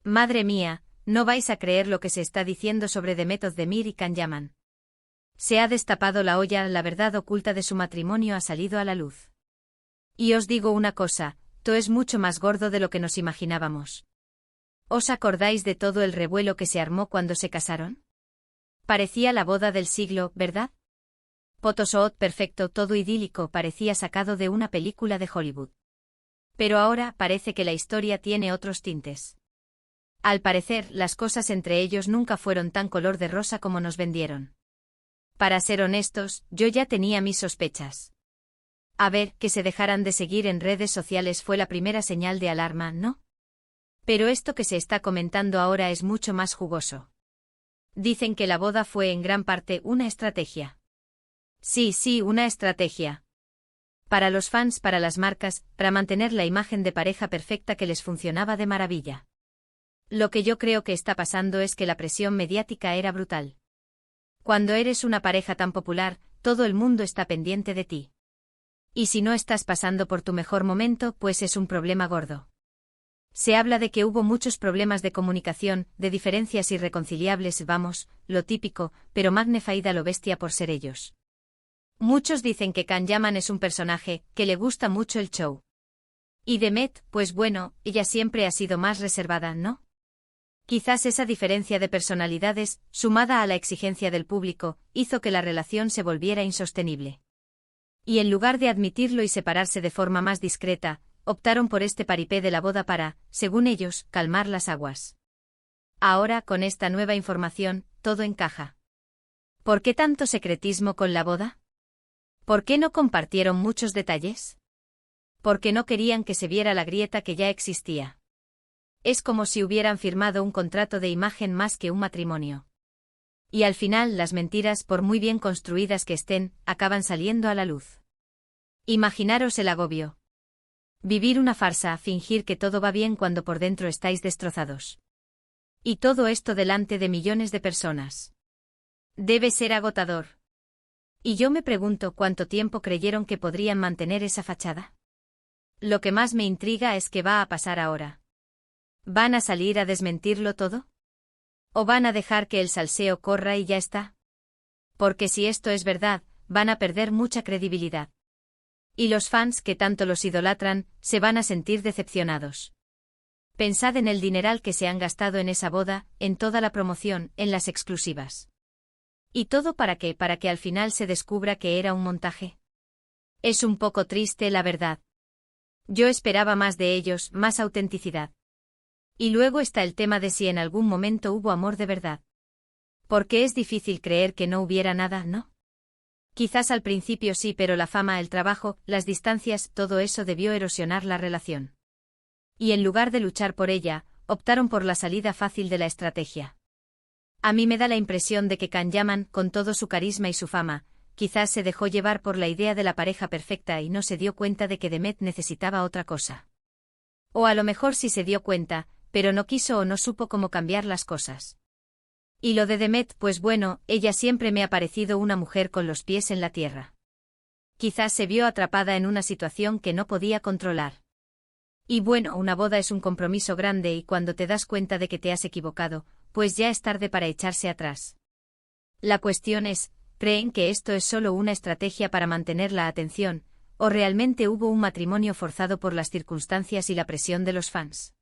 Madre mía, no vais a creer lo que se está diciendo sobre Demet Özdemir y Can Yaman. Se ha destapado la olla, la verdad oculta de su matrimonio ha salido a la luz. Y os digo una cosa, todo es mucho más gordo de lo que nos imaginábamos. ¿Os acordáis de todo el revuelo que se armó cuando se casaron? Parecía la boda del siglo, ¿verdad? Photoshoot perfecto, todo idílico, parecía sacado de una película de Hollywood. Pero ahora parece que la historia tiene otros tintes. Al parecer, las cosas entre ellos nunca fueron tan color de rosa como nos vendieron. Para ser honestos, yo ya tenía mis sospechas. A ver, que se dejaran de seguir en redes sociales fue la primera señal de alarma, ¿no? Pero esto que se está comentando ahora es mucho más jugoso. Dicen que la boda fue en gran parte una estrategia. Sí, una estrategia. Para los fans, para las marcas, para mantener la imagen de pareja perfecta que les funcionaba de maravilla. Lo que yo creo que está pasando es que la presión mediática era brutal. Cuando eres una pareja tan popular, todo el mundo está pendiente de ti. Y si no estás pasando por tu mejor momento, pues es un problema gordo. Se habla de que hubo muchos problemas de comunicación, de diferencias irreconciliables, vamos, lo típico, pero magnified a lo bestia por ser ellos. Muchos dicen que Can Yaman es un personaje, que le gusta mucho el show. Y Demet, pues bueno, ella siempre ha sido más reservada, ¿no? Quizás esa diferencia de personalidades, sumada a la exigencia del público, hizo que la relación se volviera insostenible. Y en lugar de admitirlo y separarse de forma más discreta, optaron por este paripé de la boda para, según ellos, calmar las aguas. Ahora, con esta nueva información, todo encaja. ¿Por qué tanto secretismo con la boda? ¿Por qué no compartieron muchos detalles? Porque no querían que se viera la grieta que ya existía. Es como si hubieran firmado un contrato de imagen más que un matrimonio. Y al final las mentiras, por muy bien construidas que estén, acaban saliendo a la luz. Imaginaros el agobio. Vivir una farsa, fingir que todo va bien cuando por dentro estáis destrozados. Y todo esto delante de millones de personas. Debe ser agotador. Y yo me pregunto cuánto tiempo creyeron que podrían mantener esa fachada. Lo que más me intriga es qué va a pasar ahora. ¿Van a salir a desmentirlo todo? ¿O van a dejar que el salseo corra y ya está? Porque si esto es verdad, van a perder mucha credibilidad. Y los fans que tanto los idolatran, se van a sentir decepcionados. Pensad en el dineral que se han gastado en esa boda, en toda la promoción, en las exclusivas. ¿Y todo para qué? Para que al final se descubra que era un montaje. Es un poco triste, la verdad. Yo esperaba más de ellos, más autenticidad. Y luego está el tema de si en algún momento hubo amor de verdad. Porque es difícil creer que no hubiera nada, ¿no? Quizás al principio sí, pero la fama, el trabajo, las distancias, todo eso debió erosionar la relación. Y en lugar de luchar por ella, optaron por la salida fácil de la estrategia. A mí me da la impresión de que Can Yaman, con todo su carisma y su fama, quizás se dejó llevar por la idea de la pareja perfecta y no se dio cuenta de que Demet necesitaba otra cosa. O a lo mejor sí se dio cuenta, pero no quiso o no supo cómo cambiar las cosas. Y lo de Demet, pues bueno, ella siempre me ha parecido una mujer con los pies en la tierra. Quizás se vio atrapada en una situación que no podía controlar. Y bueno, una boda es un compromiso grande y cuando te das cuenta de que te has equivocado, pues ya es tarde para echarse atrás. La cuestión es, ¿creen que esto es solo una estrategia para mantener la atención, o realmente hubo un matrimonio forzado por las circunstancias y la presión de los fans?